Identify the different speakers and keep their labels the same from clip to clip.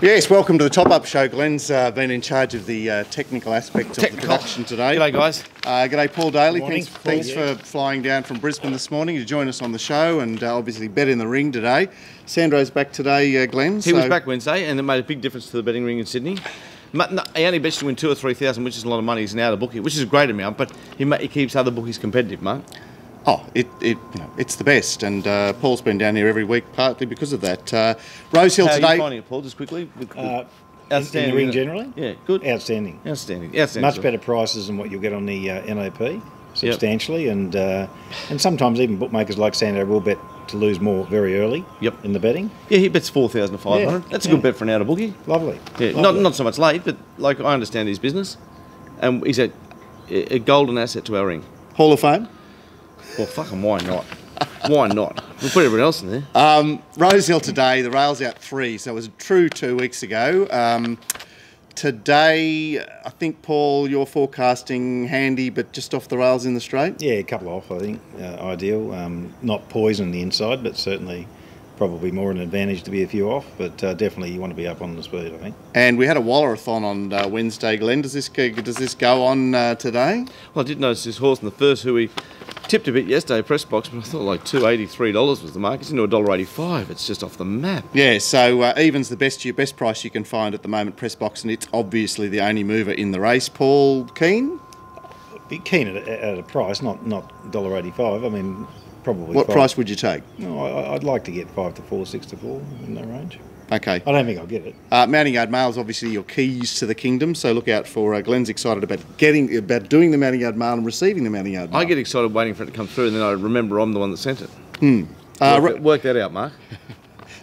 Speaker 1: Yes, welcome to the Top-Up Show. Glenn's been in charge of the technical aspects of the production today.
Speaker 2: G'day, guys.
Speaker 1: G'day, Paul Daly.
Speaker 3: Morning,
Speaker 1: Thanks for flying down from Brisbane this morning to join us on the show, and obviously bet in the ring today. Sandro's back today, Glenn.
Speaker 2: He was back Wednesday, and it made a big difference to the betting ring in Sydney. He only bets to win 2,000 or 3,000, which is a lot of money. He's an out of bookie, which is a great amount, but he keeps other bookies competitive, mate.
Speaker 1: Oh, it's the best, and Paul's been down here every week partly because of that. Rosehill today.
Speaker 2: How are you finding it, Paul, just quickly? Outstanding.
Speaker 3: In the ring generally?
Speaker 2: Yeah, good.
Speaker 3: Outstanding.
Speaker 2: Outstanding.
Speaker 3: Much better prices than what you'll get on the NOP, substantially, and sometimes even bookmakers like Sando will bet to lose more very early in the betting.
Speaker 2: Yeah, he bets 4,500.
Speaker 3: Yeah,
Speaker 2: That's a good bet for an out of bookie.
Speaker 3: Lovely.
Speaker 2: Yeah,
Speaker 3: Lovely.
Speaker 2: Not so much late, but like I understand his business, and he's a golden asset to our ring.
Speaker 1: Hall of Fame.
Speaker 2: Well, fucking why not? Why not? We'll put everyone else in there.
Speaker 1: Rosehill today, the rail's out 3, so it was true 2 weeks ago. Today, I think, Paul, you're forecasting handy, but just off the rails in the straight?
Speaker 3: Yeah, a couple off, I think, ideal. Not poison the inside, but certainly probably more an advantage to be a few off, but definitely you want to be up on the speed, I think.
Speaker 1: And we had a Waller-a-thon on Wednesday, Glenn. Does this go on today?
Speaker 2: Well, I did notice this horse in the first, who we tipped a bit yesterday, press box, but I thought like $283 was the mark. It's into $1.85. It's just off the map. Yeah,
Speaker 1: so even's the best price you can find at the moment, press box, and it's obviously the only mover in the race. Paul, keen?
Speaker 3: Be keen at a price, not $1.85. I mean, probably.
Speaker 1: What price would you take?
Speaker 3: No, I'd like to get 5 to 4, 6 to 4 in that range.
Speaker 1: Okay.
Speaker 3: I don't think I'll get it.
Speaker 1: Mounting Yard Mail is obviously your keys to the kingdom, so look out for Glenn's excited about doing the Mounting Yard Mail and receiving the Mounting Yard Mail.
Speaker 2: I get excited waiting for it to come through, and then I remember I'm the one that sent it. Work that out, Mark.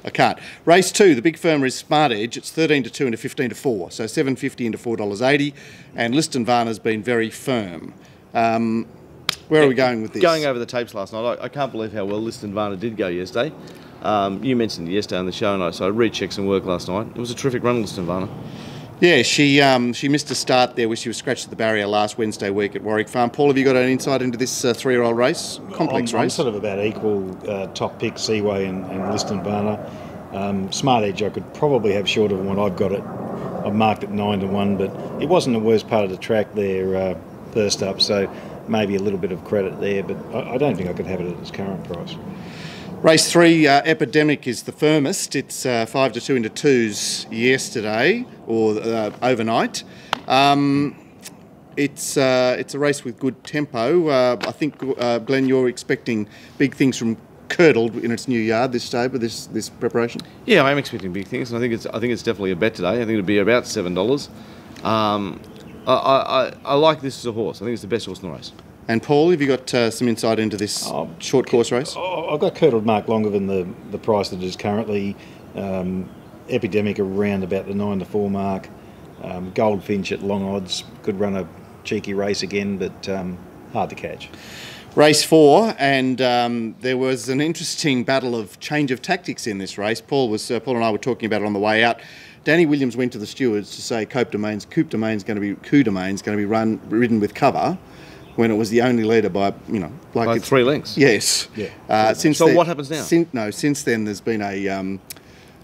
Speaker 1: I can't. Race 2, the big firmer is Smart Edge. It's 13 to 2 into 15 to 4, so $7.50 into $4.80, and Liston Varna's been very firm. Where are we going with this?
Speaker 2: Going over the tapes last night, I can't believe how well Liston Varna did go yesterday. You mentioned it yesterday on the show, and so I rechecked some work last night. It was a terrific run, Liston Varna.
Speaker 1: Yeah, she missed a start there where she was scratched at the barrier last Wednesday week at Warwick Farm. Paul, have you got an insight into this 3-year-old race? Complex race.
Speaker 3: I'm sort of about equal top pick, Seaway and Liston Varna. Smart Edge I could probably have shorter than what I've got it. I've marked it 9 to 1, but it wasn't the worst part of the track there first up, so maybe a little bit of credit there, but I don't think I could have it at its current price.
Speaker 1: Race 3, Epidemic is the firmest. It's 5 to 2 into 2s yesterday, or overnight. It's a race with good tempo. I think, Glenn, you're expecting big things from Curdled in its new yard this day, but this preparation.
Speaker 2: Yeah, I'm expecting big things, and I think it's definitely a bet today. I think it'll be about $7. I like this as a horse. I think it's the best horse in the race.
Speaker 1: And Paul, have you got some insight into this short course race?
Speaker 3: I've got Curdled marked longer than the price that it is currently. Epidemic around about the 9 to 4 mark. Goldfinch at long odds could run a cheeky race again, but hard to catch.
Speaker 1: Race 4, and there was an interesting battle of change of tactics in this race. Paul and I were talking about it on the way out. Danny Williams went to the stewards to say Coup Domain's going to be ridden with cover, when it was the only leader by
Speaker 2: by 3 lengths.
Speaker 1: Yes.
Speaker 3: Yeah.
Speaker 1: So
Speaker 2: what happens now?
Speaker 1: Since then there's been a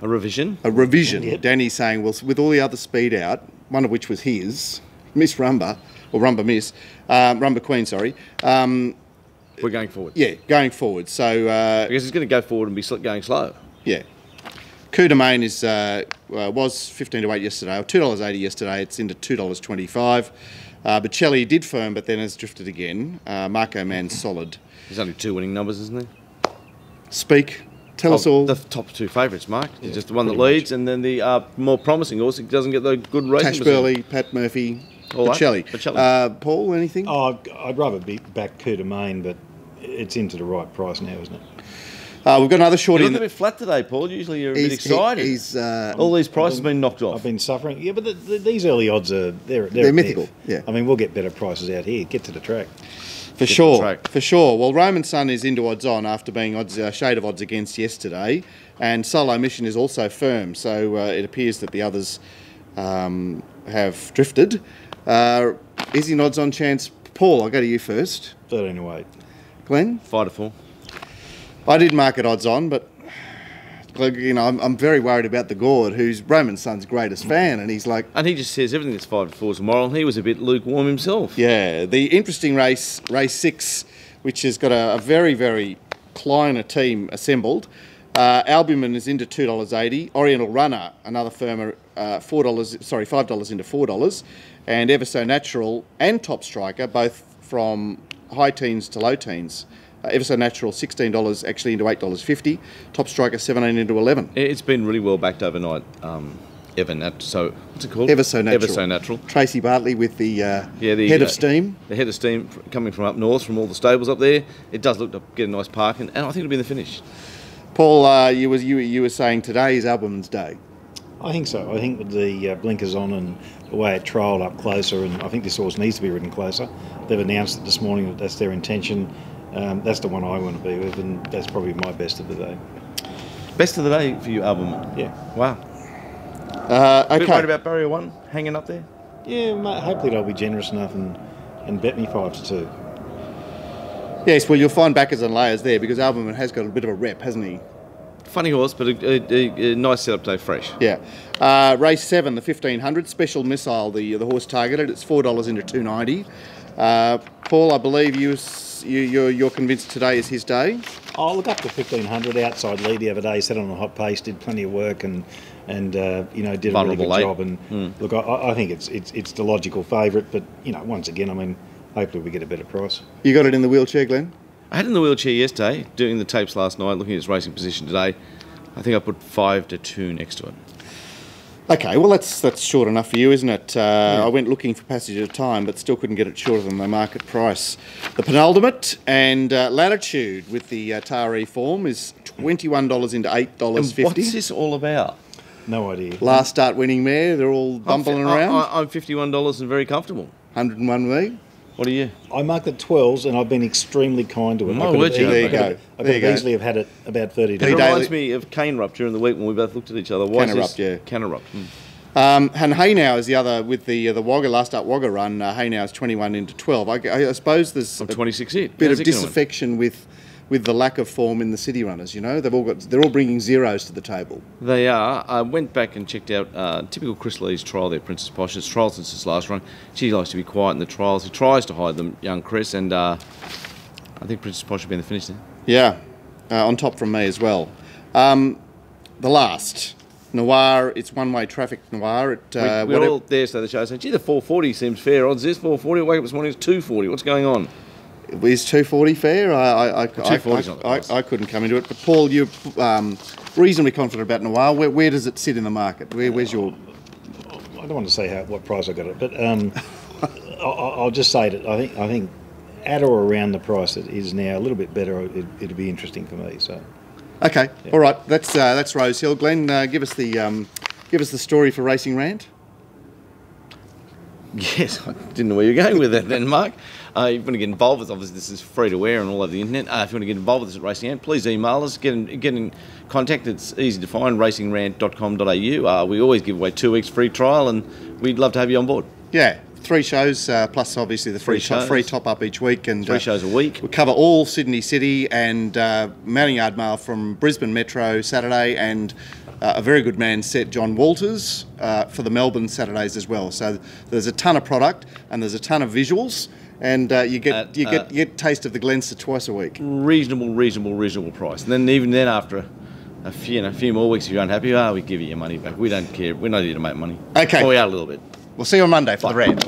Speaker 2: revision.
Speaker 1: A revision.
Speaker 3: Yep.
Speaker 1: Danny's saying, well, with all the other speed out, one of which was his, Miss Rumba, or Rumba Miss, Rumba Queen, sorry.
Speaker 2: We're going forward.
Speaker 1: Yeah, going forward. So
Speaker 2: because it's going to go forward and be going slow.
Speaker 1: Yeah. Coup Domain was 15 to 8 yesterday, or $2.80 yesterday. It's into $2.25. Bocelli did firm, but then has drifted again. Marco Man's solid.
Speaker 2: There's only 2 winning numbers, isn't there?
Speaker 1: Speak. Tell us all.
Speaker 2: The top 2 favourites, Mark. Yeah, just the one that leads, and then the more promising horse. It doesn't get the good racing.
Speaker 1: Tash Burley, Pat Murphy, Bocelli. Paul, anything?
Speaker 3: I'd rather be back Coup Domain, but it's into the right price now, isn't it?
Speaker 1: We've got another shorty.
Speaker 2: You're a bit flat today, Paul. Usually you're a bit excited. All these prices have been knocked off.
Speaker 3: I've been suffering. Yeah, but these early odds are they're
Speaker 1: mythical. Yeah.
Speaker 3: I mean, we'll get better prices out here. Get to the track.
Speaker 1: For sure. Well, Roman Sun is into odds on after being shade of odds against yesterday, and Solo Mission is also firm. So it appears that the others have drifted. Is in odds on chance? Paul, I'll go to you first.
Speaker 3: 13 to 8.
Speaker 1: Glenn?
Speaker 2: 5 to 4.
Speaker 1: I did mark it odds on, but You know, I'm very worried about the Gord, who's Roman's son's greatest fan, and he's like...
Speaker 2: And he just says everything that's 5 to 4 is moral, and he was a bit lukewarm himself.
Speaker 1: Yeah, the interesting race 6, which has got a very, very Kleiner team assembled. Albumin is into $2.80. Oriental Runner, another firm, $5 into $4. And Ever So Natural and Top Striker, both from high teens to low teens. Ever So Natural, $16 actually into $8.50. Top Striker, $17 into $11.
Speaker 2: It's been really well backed overnight. So what's it called?
Speaker 1: Ever So Natural.
Speaker 2: Ever So Natural.
Speaker 1: Tracy Bartley with the head of steam.
Speaker 2: The head of steam coming from up north, from all the stables up there. It does look to get a nice park, and I think it'll be in the finish.
Speaker 1: Paul, you were saying today is Albumin's day.
Speaker 3: I think so. I think with the blinkers on and the way it trialled up closer, and I think this horse needs to be ridden closer. They've announced it this morning that that's their intention. That's the one I want to be with, and that's probably my best of the day.
Speaker 2: Best of the day for you, Albumin?
Speaker 3: Yeah.
Speaker 2: Wow.
Speaker 1: Okay.
Speaker 2: A bit worried about Barrier 1 hanging up there?
Speaker 3: Yeah, mate, hopefully they'll be generous enough and bet me 5 to 2.
Speaker 1: Yes, well, you'll find backers and layers there because Albumin has got a bit of a rep, hasn't he?
Speaker 2: Funny horse, but a nice setup today, fresh.
Speaker 1: Yeah. Race 7, the 1500, Special Missile, the horse targeted. It's $4 into $2.90. Paul, I believe you're convinced today is his day.
Speaker 3: Oh, look, up to 1500 outside lead the other day, sat on a hot pace, did plenty of work, and you know, did a really good job. And look, I think it's the logical favourite, but you know, once again, I mean, hopefully we get a better price.
Speaker 1: You got it in the wheelchair, Glenn?
Speaker 2: I had it in the wheelchair yesterday, doing the tapes last night, looking at its racing position today. I think I put 5 to 2 next to it. Okay,
Speaker 1: well that's short enough for you, isn't it? Yeah. I went looking for Passage of Time, but still couldn't get it shorter than the market price. The penultimate and Latitude with the Taree form is $21 into $8.50.
Speaker 2: And what's this all about?
Speaker 3: No idea.
Speaker 1: Last start winning mare, they're all bumbling around.
Speaker 2: I'm $51 and very comfortable.
Speaker 1: 101 me.
Speaker 2: What are you?
Speaker 3: I marked it 12s and I've been extremely kind to it.
Speaker 2: My word,
Speaker 1: there you go.
Speaker 3: I could easily have had it about 30 days.
Speaker 2: It reminds me of Cane Rup during the week when we both looked at each other. Why
Speaker 1: Cannerup, yeah.
Speaker 2: Cannerup.
Speaker 1: And Haynow is the other with the Wagga last start Wagga run. Haynow is 21 into 12. I suppose there's
Speaker 2: a 26 hit.
Speaker 1: Bit of disaffection with the lack of form in the city runners. You know, they're all bringing zeros to the table.
Speaker 2: They are. I went back and checked out typical Chris Lee's trial there, Princess Posh. It's trial since his last run. She likes to be quiet in the trials. He tries to hide them, young Chris, and I think Princess Posh will be in the finish there.
Speaker 1: Yeah, on top from me as well. The last. Noir, it's one-way traffic, Noir.
Speaker 2: We're all there, so the show saying, gee, the 440 seems fair odds. This 440, I wake up this morning, it's 240. What's going on?
Speaker 1: Is 240 fair? I couldn't come into it. But Paul, you're reasonably confident about Noir. Where does it sit in the market? Where's your...
Speaker 3: I don't want to say what price I got it, but I'll just say that I think at or around the price it is now, a little bit better. It'd be interesting for me. So.
Speaker 1: Okay, yeah. All right. That's Rosehill. Glenn, give us the story for Racing Rant.
Speaker 2: Yes, I didn't know where you were going with that then, Mark. If you want to get involved with, obviously this is free to wear and all over the internet. If you want to get involved with us at Racing Rant, please email us. Get in contact. It's easy to find, racingrant.com.au. We always give away 2 weeks free trial, and we'd love to have you on board.
Speaker 1: Yeah, 3 shows plus obviously the free top up each week, and
Speaker 2: 3 shows a week.
Speaker 1: We cover all Sydney City and Mounting Yard Mail from Brisbane Metro Saturday, and a very good man set, John Walters, for the Melbourne Saturdays as well. So there's a ton of product and there's a ton of visuals, and you get taste of the Glenster twice a week.
Speaker 2: Reasonable price. And then even then, after a few more weeks, if you're unhappy, we give you your money back. We don't care. We're not here to make money.
Speaker 1: Okay.
Speaker 2: Or we are a little bit.
Speaker 1: We'll see you on Monday for the rant.